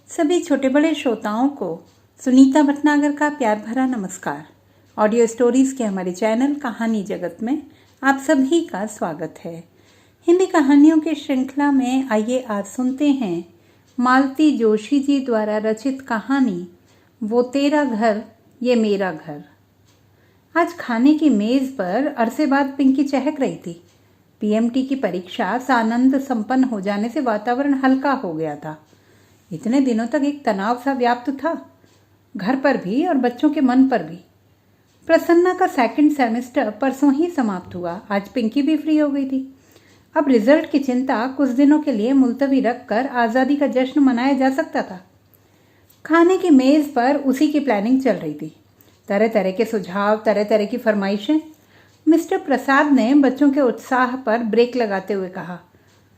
सभी छोटे बड़े श्रोताओं को सुनीता भटनागर का प्यार भरा नमस्कार। ऑडियो स्टोरीज के हमारे चैनल कहानी जगत में आप सभी का स्वागत है। हिंदी कहानियों की श्रृंखला में आइए आज सुनते हैं मालती जोशी जी द्वारा रचित कहानी वो तेरा घर ये मेरा घर। आज खाने की मेज पर अरसे बाद पिंकी चहक रही थी। पीएमटी की परीक्षा सानंद संपन्न हो जाने से वातावरण हल्का हो गया था। इतने दिनों तक एक तनाव सा व्याप्त था, घर पर भी और बच्चों के मन पर भी। प्रसन्ना का सेकंड सेमेस्टर परसों ही समाप्त हुआ। आज पिंकी भी फ्री हो गई थी। अब रिजल्ट की चिंता कुछ दिनों के लिए मुलतवी रखकर आज़ादी का जश्न मनाया जा सकता था। खाने की मेज पर उसी की प्लानिंग चल रही थी। तरह तरह के सुझाव, तरह तरह की फरमाइशें। मिस्टर प्रसाद ने बच्चों के उत्साह पर ब्रेक लगाते हुए कहा,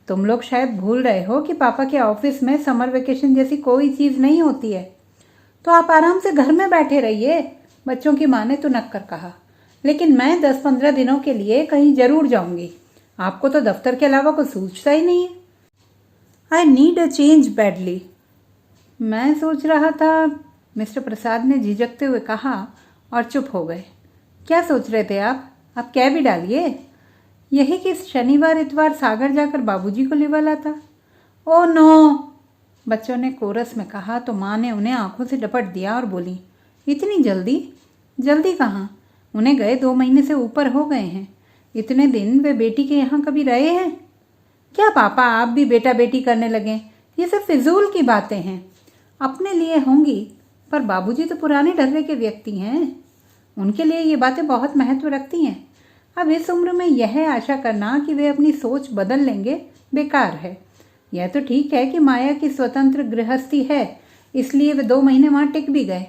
तुम लोग शायद भूल रहे हो कि पापा के ऑफिस में समर वेकेशन जैसी कोई चीज़ नहीं होती है, तो आप आराम से घर में बैठे रहिए। बच्चों की माँ ने तुनक कर कहा, लेकिन मैं 10-15 दिनों के लिए कहीं जरूर जाऊंगी। आपको तो दफ्तर के अलावा कुछ सूझता ही नहीं है। I need a change badly. मैं सोच रहा था, मिस्टर प्रसाद ने झिझकते हुए कहा और चुप हो गए। क्या सोच रहे थे आप कह भी डालिए। यही कि शनिवार इतवार सागर जाकर बाबूजी को लेवा लाता। ओ नो, बच्चों ने कोरस में कहा तो माँ ने उन्हें आंखों से डपट दिया और बोली, इतनी जल्दी? जल्दी कहाँ, उन्हें गए 2 महीने से ऊपर हो गए हैं। इतने दिन वे बेटी के यहाँ कभी रहे हैं? क्या पापा आप भी बेटा बेटी करने लगे? ये सब फिजूल की बातें हैं। अपने लिए होंगी, पर बाबूजी तो पुराने ढर्रे के व्यक्ति हैं। उनके लिए ये बातें बहुत महत्व रखती हैं। अब इस उम्र में यह आशा करना कि वे अपनी सोच बदल लेंगे बेकार है। यह तो ठीक है कि माया की स्वतंत्र गृहस्थी है, इसलिए वे 2 महीने वहाँ टिक भी गए।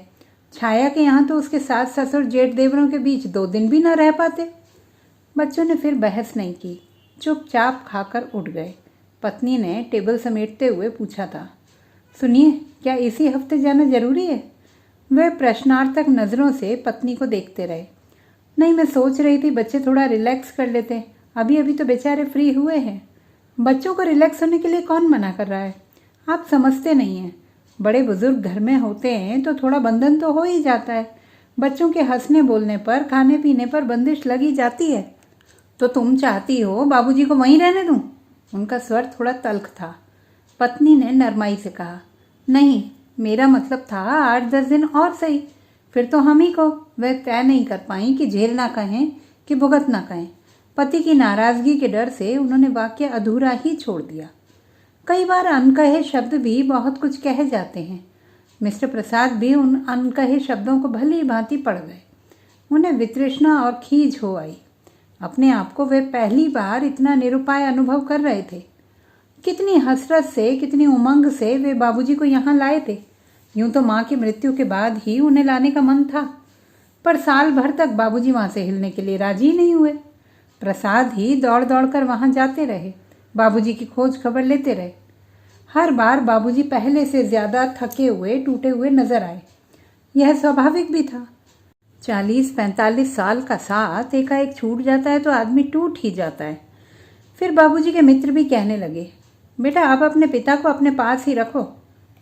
छाया के यहाँ तो उसके सास ससुर जेठ देवरों के बीच 2 दिन भी न रह पाते। बच्चों ने फिर बहस नहीं की, चुपचाप खाकर उठ गए। पत्नी ने टेबल समेटते हुए पूछा था, सुनिए, क्या इसी हफ्ते जाना जरूरी है? वे प्रश्नार्थक नज़रों से पत्नी को देखते रहे। नहीं, मैं सोच रही थी बच्चे थोड़ा रिलैक्स कर लेते, अभी अभी तो बेचारे फ्री हुए हैं। बच्चों को रिलैक्स होने के लिए कौन मना कर रहा है? आप समझते नहीं हैं। बड़े बुजुर्ग घर में होते हैं तो थोड़ा बंधन तो हो ही जाता है। बच्चों के हंसने बोलने पर, खाने पीने पर बंदिश लगी जाती है। तो तुम चाहती हो बाबूजी को वहीं रहने दूं? उनका स्वर थोड़ा तल्ख था। पत्नी ने नरमाई से कहा, नहीं, मेरा मतलब था 8-10 दिन और सही, फिर तो हम ही को। वह तय नहीं कर पाई कि झेल ना कहें कि भुगत ना कहें। पति की नाराजगी के डर से उन्होंने वाक्य अधूरा ही छोड़ दिया। कई बार अनकहे शब्द भी बहुत कुछ कह जाते हैं। मिस्टर प्रसाद भी उन अनकहे शब्दों को भली भांति पड़ गए। उन्हें वितृष्णा और खीज हो आई। अपने आप को वे पहली बार इतना निरुपाय अनुभव कर रहे थे। कितनी हसरत से, कितनी उमंग से वे बाबूजी को यहाँ लाए थे। यूं तो माँ की मृत्यु के बाद ही उन्हें लाने का मन था, पर साल भर तक बाबूजी वहाँ से हिलने के लिए राजी नहीं हुए। प्रसाद ही दौड़ दौड़ कर वहाँ जाते रहे, बाबूजी की खोज खबर लेते रहे। हर बार बाबूजी पहले से ज्यादा थके हुए, टूटे हुए नजर आए। यह स्वाभाविक भी था। 40-45 साल का साथ एकाएक छूट जाता है तो आदमी टूट ही जाता है। फिर बाबूजी के मित्र भी कहने लगे, बेटा आप अपने पिता को अपने पास ही रखो,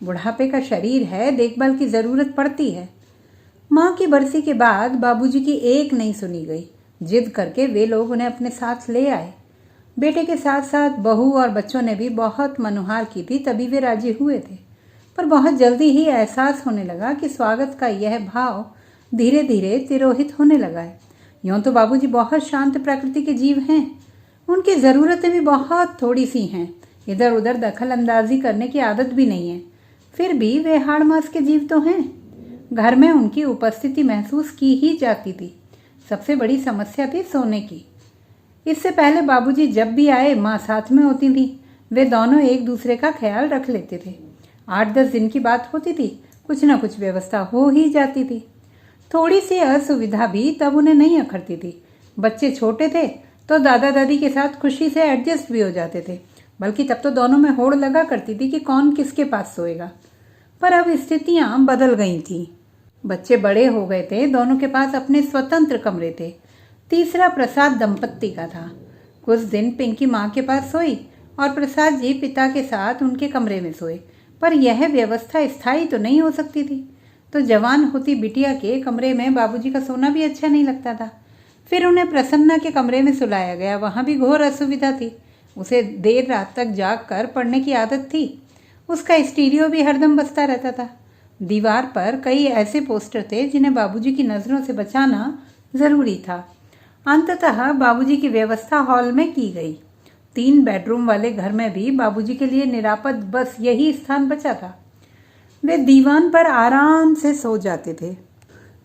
बुढ़ापे का शरीर है, देखभाल की जरूरत पड़ती है। माँ की बरसी के बाद बाबूजी की एक नहीं सुनी गई। जिद करके वे लोग उन्हें अपने साथ ले आए। बेटे के साथ साथ बहू और बच्चों ने भी बहुत मनुहार की थी, तभी वे राजी हुए थे। पर बहुत जल्दी ही एहसास होने लगा कि स्वागत का यह भाव धीरे धीरे तिरोहित होने लगा है। यूँ तो बाबूजी बहुत शांत प्रकृति के जीव हैं, उनकी ज़रूरतें भी बहुत थोड़ी सी हैं, इधर उधर दखल अंदाजी करने की आदत भी नहीं है। फिर भी वे हाड़ मास के जीव तो हैं। घर में उनकी उपस्थिति महसूस की ही जाती थी। सबसे बड़ी समस्या थी सोने की। इससे पहले बाबूजी जब भी आए माँ साथ में होती थी। वे दोनों एक दूसरे का ख्याल रख लेते थे। 8-10 दिन की बात होती थी, कुछ न कुछ व्यवस्था हो ही जाती थी। थोड़ी सी असुविधा भी तब उन्हें नहीं अखरती थी। बच्चे छोटे थे तो दादा दादी के साथ खुशी से एडजस्ट भी हो जाते थे, बल्कि तब तो दोनों में होड़ लगा करती थी कि कौन किसके पास सोएगा। पर अब स्थितियां बदल गई थीं। बच्चे बड़े हो गए थे, दोनों के पास अपने स्वतंत्र कमरे थे। तीसरा प्रसाद दंपत्ति का था। कुछ दिन पिंकी माँ के पास सोई और प्रसाद जी पिता के साथ उनके कमरे में सोए। पर यह व्यवस्था स्थायी तो नहीं हो सकती थी। तो जवान होती बिटिया के कमरे में बाबूजी का सोना भी अच्छा नहीं लगता था। फिर उन्हें प्रसन्ना के कमरे में सुलाया गया। वहाँ भी घोर असुविधा थी। उसे देर रात तक जाग कर पढ़ने की आदत थी। उसका स्टीरियो भी हरदम बजता रहता था। दीवार पर कई ऐसे पोस्टर थे जिन्हें बाबूजी की नज़रों से बचाना ज़रूरी था। अंततः बाबूजी की व्यवस्था हॉल में की गई। 3 बेडरूम वाले घर में भी बाबूजी के लिए निरापद बस यही स्थान बचा था। वे दीवान पर आराम से सो जाते थे,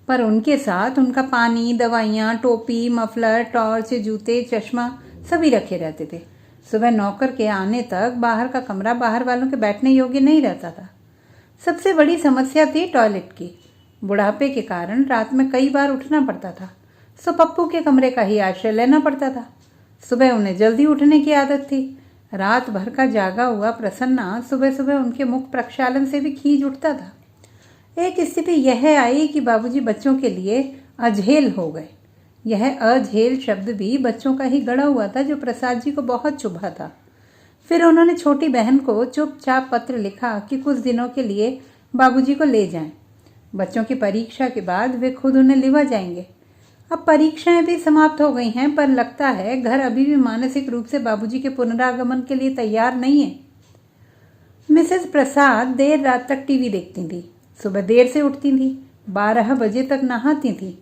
पर उनके साथ उनका पानी, दवाइयाँ, टोपी, मफलर, टॉर्च, जूते, चश्मा सभी रखे रहते थे। सुबह नौकर के आने तक बाहर का कमरा बाहर वालों के बैठने योग्य नहीं रहता था। सबसे बड़ी समस्या थी टॉयलेट की। बुढ़ापे के कारण रात में कई बार उठना पड़ता था, सो पप्पू के कमरे का ही आश्रय लेना पड़ता था। सुबह उन्हें जल्दी उठने की आदत थी। रात भर का जागा हुआ प्रसन्ना सुबह सुबह उनके मुख प्रक्षालन से भी खींच उठता था। एक स्थिति यह आई कि बाबूजी बच्चों के लिए अझेल हो गए। यह अझेल शब्द भी बच्चों का ही गढ़ा हुआ था, जो प्रसाद जी को बहुत चुभा था। फिर उन्होंने छोटी बहन को चुपचाप पत्र लिखा कि कुछ दिनों के लिए बाबूजी को ले जाएं। बच्चों की परीक्षा के बाद वे खुद उन्हें लिवा जाएंगे। अब परीक्षाएं भी समाप्त हो गई हैं, पर लगता है घर अभी भी मानसिक रूप से बाबूजी के पुनरागमन के लिए तैयार नहीं है। मिसेस प्रसाद देर रात तक टीवी देखती थी, सुबह देर से उठती थी, 12 बजे तक नहाती थी।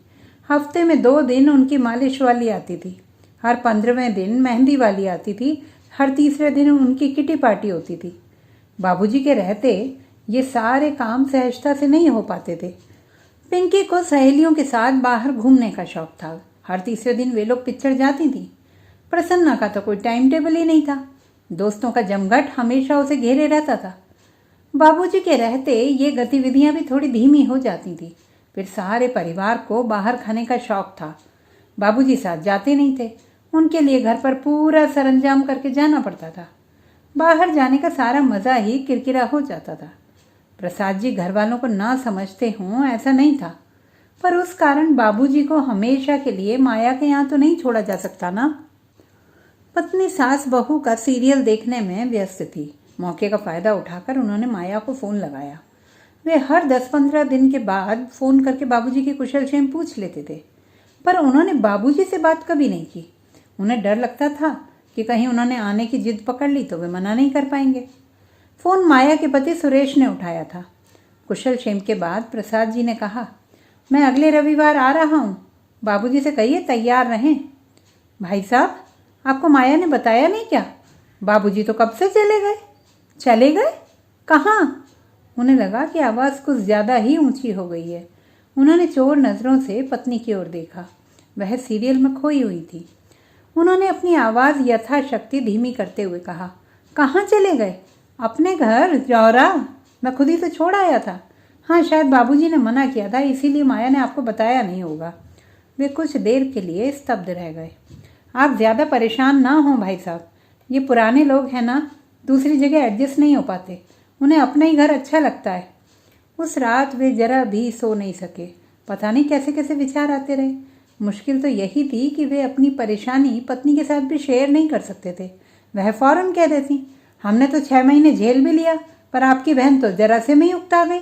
हफ्ते में 2 दिन उनकी मालिश वाली आती थी। हर 15वें दिन मेहंदी वाली आती थी। हर तीसरे दिन उनकी किटी पार्टी होती थी। बाबूजी के रहते ये सारे काम सहजता से नहीं हो पाते थे। पिंकी को सहेलियों के साथ बाहर घूमने का शौक था। हर तीसरे दिन वे लोग पिक्चर जाती थी। प्रसन्ना का तो कोई टाइम टेबल ही नहीं था। दोस्तों का जमघट हमेशा उसे घेरे रहता था। बाबूजी के रहते ये गतिविधियां भी थोड़ी धीमी हो जाती थी। फिर सारे परिवार को बाहर खाने का शौक था। बाबूजी साथ जाते नहीं थे। उनके लिए घर पर पूरा सरंजाम करके जाना पड़ता था। बाहर जाने का सारा मज़ा ही किरकिरा हो जाता था। प्रसाद जी घर वालों को ना समझते हों ऐसा नहीं था, पर उस कारण बाबूजी को हमेशा के लिए माया के यहाँ तो नहीं छोड़ा जा सकता ना। पत्नी सास बहू का सीरियल देखने में व्यस्त थी। मौके का फ़ायदा उठाकर उन्होंने माया को फ़ोन लगाया। वे हर 10-15 दिन के बाद फ़ोन करके बाबूजी की कुशलक्षेम पूछ लेते थे, पर उन्होंने बाबूजी से बात कभी नहीं की। उन्हें डर लगता था कि कहीं उन्होंने आने की जिद पकड़ ली तो वे मना नहीं कर पाएंगे। फ़ोन माया के पति सुरेश ने उठाया था। कुशलक्षेम के बाद प्रसाद जी ने कहा, मैं अगले रविवार आ रहा हूँ, बाबूजी से कहिए तैयार रहें। भाई साहब, आपको माया ने बताया नहीं क्या? बाबूजी तो कब से चले गए। चले गए? कहाँ? उन्हें लगा कि आवाज़ कुछ ज़्यादा ही ऊंची हो गई है। उन्होंने चोर नज़रों से पत्नी की ओर देखा। वह सीरियल में खोई हुई थी। उन्होंने अपनी आवाज़ यथाशक्ति धीमी करते हुए कहा, कहाँ चले गए? अपने घर जौरा, मैं खुद ही तो छोड़ आया था। हाँ, शायद बाबूजी ने मना किया था, इसीलिए माया ने आपको बताया नहीं होगा। वे कुछ देर के लिए स्तब्ध रह गए। आप ज़्यादा परेशान ना हों भाई साहब, ये पुराने लोग हैं ना, दूसरी जगह एडजस्ट नहीं हो पाते। उन्हें अपना ही घर अच्छा लगता है। उस रात वे जरा भी सो नहीं सके। पता नहीं कैसे कैसे विचार आते रहे। मुश्किल तो यही थी कि वे अपनी परेशानी पत्नी के साथ भी शेयर नहीं कर सकते थे। वह फौरन कह देती, हमने तो 6 महीने झेल भी लिया, पर आपकी बहन तो जरा से में ही उकता गई।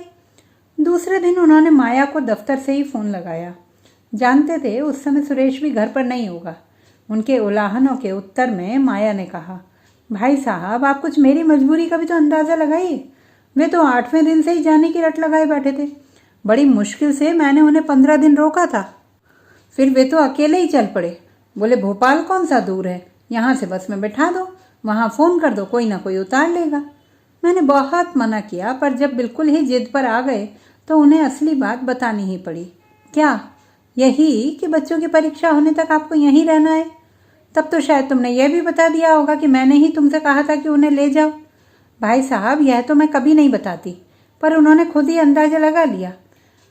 दूसरे दिन उन्होंने माया को दफ्तर से ही फ़ोन लगाया। जानते थे उस समय सुरेश भी घर पर नहीं होगा। उनके उलाहनों के उत्तर में माया ने कहा, भाई साहब, आप कुछ मेरी मजबूरी का भी तो अंदाज़ा लगाइए। वे तो 8वें दिन से ही जाने की रट लगाए बैठे थे। बड़ी मुश्किल से मैंने उन्हें 15 दिन रोका था। फिर वे तो अकेले ही चल पड़े। बोले, भोपाल कौन सा दूर है, यहाँ से बस में बैठा दो, वहाँ फ़ोन कर दो, कोई ना कोई उतार लेगा। मैंने बहुत मना किया, पर जब बिल्कुल ही जिद पर आ गए तो उन्हें असली बात बतानी ही पड़ी। क्या? यही कि बच्चों की परीक्षा होने तक आपको यहीं रहना है। तब तो शायद तुमने यह भी बता दिया होगा कि मैंने ही तुमसे कहा था कि उन्हें ले जाओ। भाई साहब, यह तो मैं कभी नहीं बताती, पर उन्होंने खुद ही अंदाज़ा लगा लिया।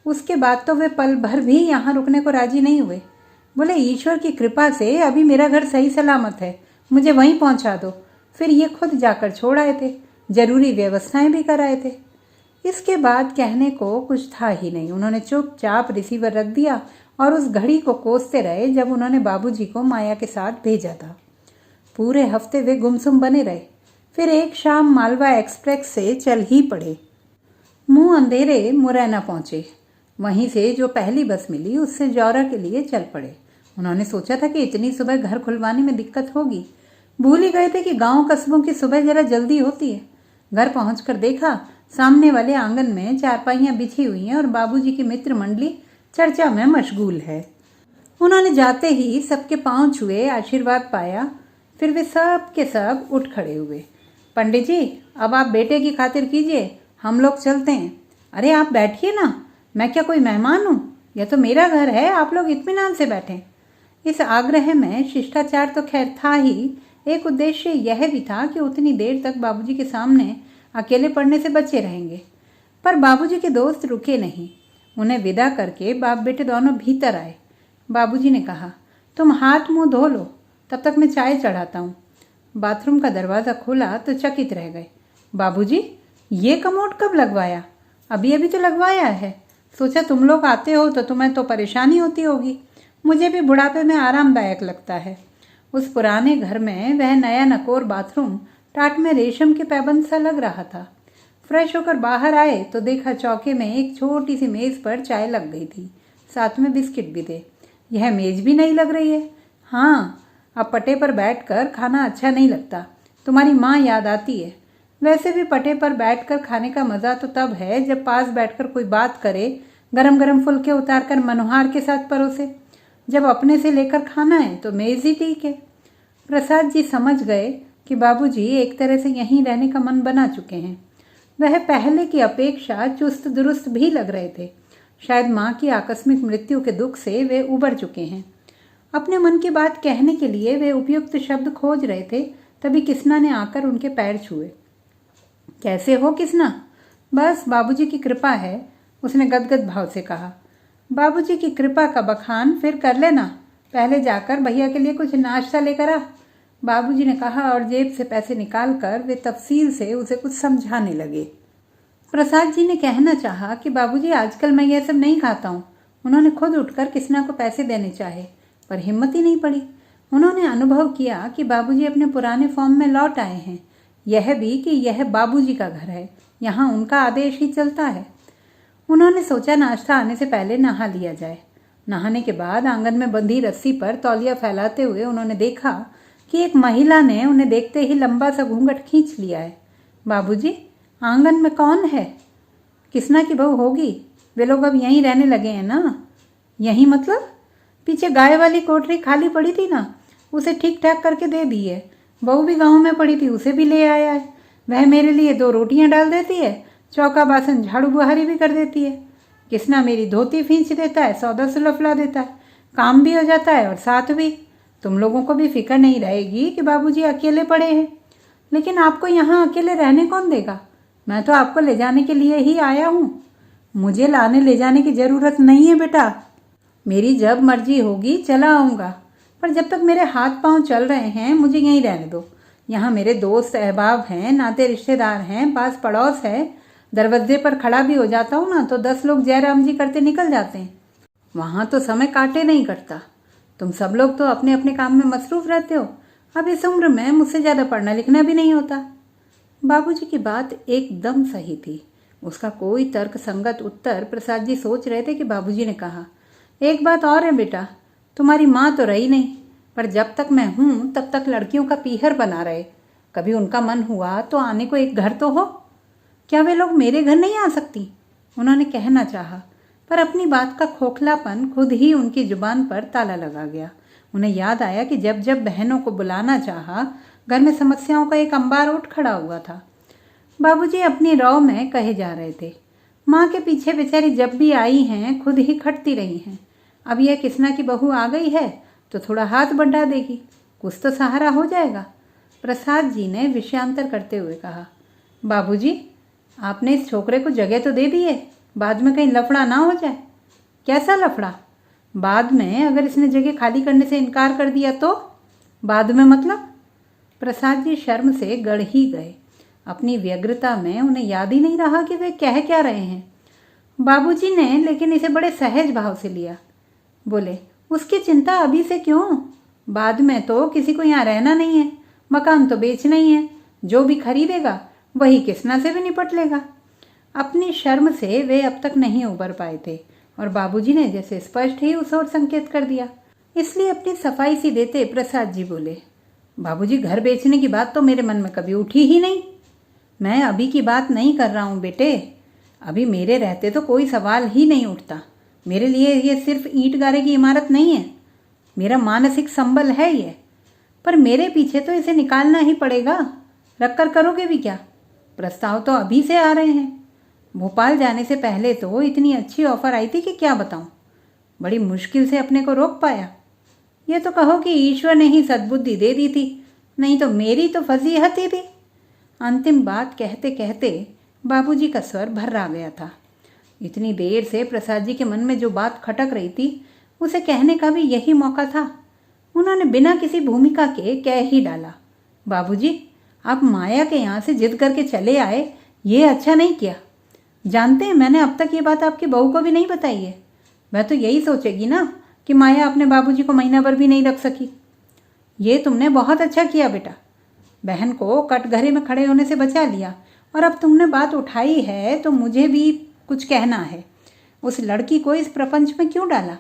उसके बाद तो वे पल भर भी यहाँ रुकने को राजी नहीं हुए। बोले, ईश्वर की कृपा से अभी मेरा घर सही सलामत है, मुझे वहीं पहुँचा दो। फिर ये खुद जाकर छोड़ आए थे, ज़रूरी व्यवस्थाएं भी कराए थे। इसके बाद कहने को कुछ था ही नहीं। उन्होंने चुपचाप रिसीवर रख दिया और उस घड़ी को कोसते रहे जब उन्होंने बाबूजी को माया के साथ भेजा था। पूरे हफ्ते वे गुमसुम बने रहे। फिर एक शाम मालवा एक्सप्रेस से चल ही पड़े। मुंह अंधेरे मुरैना पहुंचे। वहीं से जो पहली बस मिली उससे जौरा के लिए चल पड़े। उन्होंने सोचा था कि इतनी सुबह घर खुलवाने में दिक्कत होगी। भूल ही गए थे कि गांव कस्बों की सुबह जरा जल्दी होती है। घर पहुंचकर देखा सामने वाले आंगन में चारपाइयां बिछी हुई हैं और बाबूजी की मित्र मंडली चर्चा में मशगूल है। उन्होंने जाते ही सबके पांव छुए, आशीर्वाद पाया। फिर वे सब के सब उठ खड़े हुए। पंडित जी, अब आप बेटे की खातिर कीजिए, हम लोग चलते हैं। अरे आप बैठिए ना, मैं क्या कोई मेहमान हूँ? यह तो मेरा घर है, आप लोग इत्मीनान से बैठें। इस आग्रह में शिष्टाचार तो खैर था ही, एक उद्देश्य यह भी था कि उतनी देर तक बाबूजी के सामने अकेले पड़ने से बचे रहेंगे। पर बाबूजी के दोस्त रुके नहीं। उन्हें विदा करके बाप बेटे दोनों भीतर आए। बाबूजी ने कहा, तुम हाथ मुंह धो लो, तब तक मैं चाय चढ़ाता हूँ। बाथरूम का दरवाज़ा खोला तो चकित रह गए। बाबूजी, ये कमोड कब लगवाया? अभी अभी तो लगवाया है। सोचा तुम लोग आते हो तो तुम्हें तो परेशानी होती होगी, मुझे भी बुढ़ापे में आरामदायक लगता है। उस पुराने घर में वह नया नकोर बाथरूम टाट में रेशम के पैबंद सा लग रहा था। फ्रेश होकर बाहर आए तो देखा चौके में एक छोटी सी मेज़ पर चाय लग गई थी, साथ में बिस्किट भी थे। यह मेज़ भी नई लग रही है। हाँ, अब पटे पर बैठकर खाना अच्छा नहीं लगता, तुम्हारी माँ याद आती है। वैसे भी पटे पर बैठकर खाने का मज़ा तो तब है जब पास बैठकर कोई बात करे, गरम गरम फुलके उतारकर मनोहार के साथ परोसे। जब अपने से लेकर खाना है तो मेज़ ही ठीक है। प्रसाद जी समझ गए कि बाबूजी एक तरह से यहीं रहने का मन बना चुके हैं। वह पहले की अपेक्षा चुस्त दुरुस्त भी लग रहे थे। शायद माँ की आकस्मिक मृत्यु के दुख से वे उबर चुके हैं। अपने मन की बात कहने के लिए वे उपयुक्त शब्द खोज रहे थे, तभी किसना ने आकर उनके पैर छुए। कैसे हो किसना? बस बाबूजी की कृपा है, उसने गदगद भाव से कहा। बाबूजी की कृपा का बखान फिर कर लेना, पहले जाकर भैया के लिए कुछ नाश्ता लेकर आ, बाबूजी ने कहा और जेब से पैसे निकालकर वे तफसील से उसे कुछ समझाने लगे। प्रसाद जी ने कहना चाहा कि बाबूजी आजकल मैं यह सब नहीं खाता हूँ। उन्होंने खुद उठकर किसना को पैसे देने चाहे, पर हिम्मत ही नहीं पड़ी। उन्होंने अनुभव किया कि बाबूजी अपने पुराने फॉर्म में लौट आए हैं। यह भी कि यह बाबूजी का घर है, यहाँ उनका आदेश ही चलता है। उन्होंने सोचा नाश्ता आने से पहले नहा लिया जाए। नहाने के बाद आंगन में बंधी रस्सी पर तौलिया फैलाते हुए उन्होंने देखा कि एक महिला ने उन्हें देखते ही लंबा सा घूंघट खींच लिया है। बाबूजी, आंगन में कौन है? किसना की बहू होगी। वे लोग अब यहीं रहने लगे हैं ना? यहीं मतलब? पीछे गाय वाली कोठरी खाली पड़ी थी ना, उसे ठीक ठाक करके दे दी है। बहू भी गांव में पड़ी थी, उसे भी ले आया है। वह मेरे लिए 2 रोटियां डाल देती है, चौका बासन झाड़ू बुहारी भी कर देती है। किसना मेरी धोती खींच देता है, सौदा सुलफला देता है, काम भी हो जाता है और साथ भी तुम लोगों को भी फिक्र नहीं रहेगी कि बाबूजी अकेले पड़े हैं। लेकिन आपको यहाँ अकेले रहने कौन देगा? मैं तो आपको ले जाने के लिए ही आया हूँ। मुझे लाने ले जाने की ज़रूरत नहीं है बेटा, मेरी जब मर्जी होगी चला आऊँगा, पर जब तक मेरे हाथ पांव चल रहे हैं मुझे यहीं रहने दो। यहाँ मेरे दोस्त अहबाब हैं, नाते रिश्तेदार हैं, पास पड़ोस है। दरवाजे पर खड़ा भी हो जाता हूँ ना तो 10 लोग जय राम जी करते निकल जाते हैं। वहाँ तो समय काटे नहीं कटता। तुम सब लोग तो अपने अपने काम में मसरूफ रहते हो। अब इस उम्र में मुझसे ज़्यादा पढ़ना लिखना भी नहीं होता। बाबूजी की बात एकदम सही थी। उसका कोई तर्क संगत उत्तर प्रसाद जी सोच रहे थे कि बाबूजी ने कहा, एक बात और है बेटा, तुम्हारी माँ तो रही नहीं, पर जब तक मैं हूँ तब तक लड़कियों का पीहर बना रहे। कभी उनका मन हुआ तो आने को एक घर तो हो। क्या वे लोग मेरे घर नहीं आ सकती? उन्होंने कहना चाहा, पर अपनी बात का खोखलापन खुद ही उनकी जुबान पर ताला लगा गया। उन्हें याद आया कि जब जब बहनों को बुलाना चाहा, घर में समस्याओं का एक अंबार उठ खड़ा हुआ था। बाबूजी अपनी रौ में कहे जा रहे थे। माँ के पीछे बेचारी जब भी आई हैं खुद ही खटती रही हैं। अब यह किसना की बहू आ गई है तो थोड़ा हाथ बढ़ा देगी, कुछ तो सहारा हो जाएगा। प्रसाद जी ने विषयांतर करते हुए कहा, बाबूजी, आपने इस छोकरे को जगह तो दे दी है, बाद में कहीं लफड़ा ना हो जाए। कैसा लफड़ा? बाद में अगर इसने जगह खाली करने से इनकार कर दिया तो? बाद में मतलब? प्रसाद जी शर्म से गड़ ही गए। अपनी व्यग्रता में उन्हें याद ही नहीं रहा कि वे कह क्या रहे हैं। बाबूजी ने लेकिन इसे बड़े सहज भाव से लिया। बोले, उसकी चिंता अभी से क्यों? बाद में तो किसी को यहाँ रहना नहीं है, मकान तो बेचना ही है, जो भी खरीदेगा वही किसना से भी निपट लेगा। अपनी शर्म से वे अब तक नहीं उबर पाए थे और बाबूजी ने जैसे स्पष्ट ही उस ओर संकेत कर दिया। इसलिए अपनी सफाई सी देते प्रसाद जी बोले, बाबूजी घर बेचने की बात तो मेरे मन में कभी उठी ही नहीं। मैं अभी की बात नहीं कर रहा हूँ बेटे, अभी मेरे रहते तो कोई सवाल ही नहीं उठता। मेरे लिए ये सिर्फ ईंट गारे की इमारत नहीं है, मेरा मानसिक संबल है ये। पर मेरे पीछे तो इसे निकालना ही पड़ेगा। रखकर करोगे भी क्या? प्रस्ताव तो अभी से आ रहे हैं। भोपाल जाने से पहले तो इतनी अच्छी ऑफर आई थी कि क्या बताऊं। बड़ी मुश्किल से अपने को रोक पाया। ये तो कहो कि ईश्वर ने ही सद्बुद्धि दे दी थी, नहीं तो मेरी तो फजीहत ही थी। अंतिम बात कहते कहते बाबूजी का स्वर भर्रा गया था। इतनी देर से प्रसाद जी के मन में जो बात खटक रही थी उसे कहने का भी यही मौका था। उन्होंने बिना किसी भूमिका के कह ही डाला, बाबूजी आप माया के यहाँ से जिद करके चले आए, ये अच्छा नहीं किया। जानते हैं मैंने अब तक ये बात आपकी बहू को भी नहीं बताई है। वह तो यही सोचेगी ना कि माया अपने बाबूजी को महीना भर भी नहीं रख सकी। ये तुमने बहुत अच्छा किया बेटा, बहन को कटघरे में खड़े होने से बचा लिया। और अब तुमने बात उठाई है तो मुझे भी कुछ कहना है। उस लड़की को इस प्रपंच में क्यों डाला?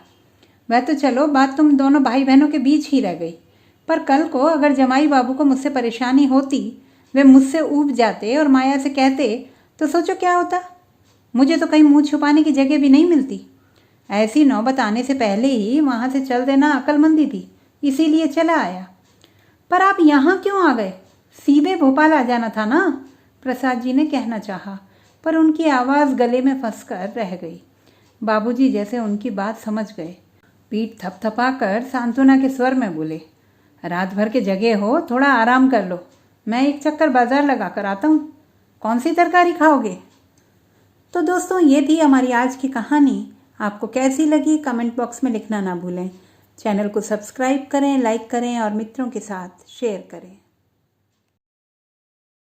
वह तो चलो बात तुम दोनों भाई बहनों के बीच ही रह गई, पर कल को अगर जमाई बाबू को मुझसे परेशानी होती, वे मुझसे ऊब जाते और माया से कहते तो सोचो क्या होता। मुझे तो कहीं मुंह छुपाने की जगह भी नहीं मिलती। ऐसी नौबत आने से पहले ही वहाँ से चल देना अक्लमंदी थी, इसीलिए चला आया। पर आप यहाँ क्यों आ गए? सीधे भोपाल आ जाना था ना, प्रसाद जी ने कहना चाहा, पर उनकी आवाज़ गले में फंसकर रह गई। बाबूजी जैसे उनकी बात समझ गए। पीठ थपथपाकर सांत्वना के स्वर में बोले, रात भर के जगह हो, थोड़ा आराम कर लो। मैं एक चक्कर बाजार लगा कर आता हूँ। कौन सी तरकारी खाओगे? तो दोस्तों ये थी हमारी आज की कहानी। आपको कैसी लगी कमेंट बॉक्स में लिखना ना भूलें। चैनल को सब्सक्राइब करें, लाइक करें और मित्रों के साथ शेयर करें।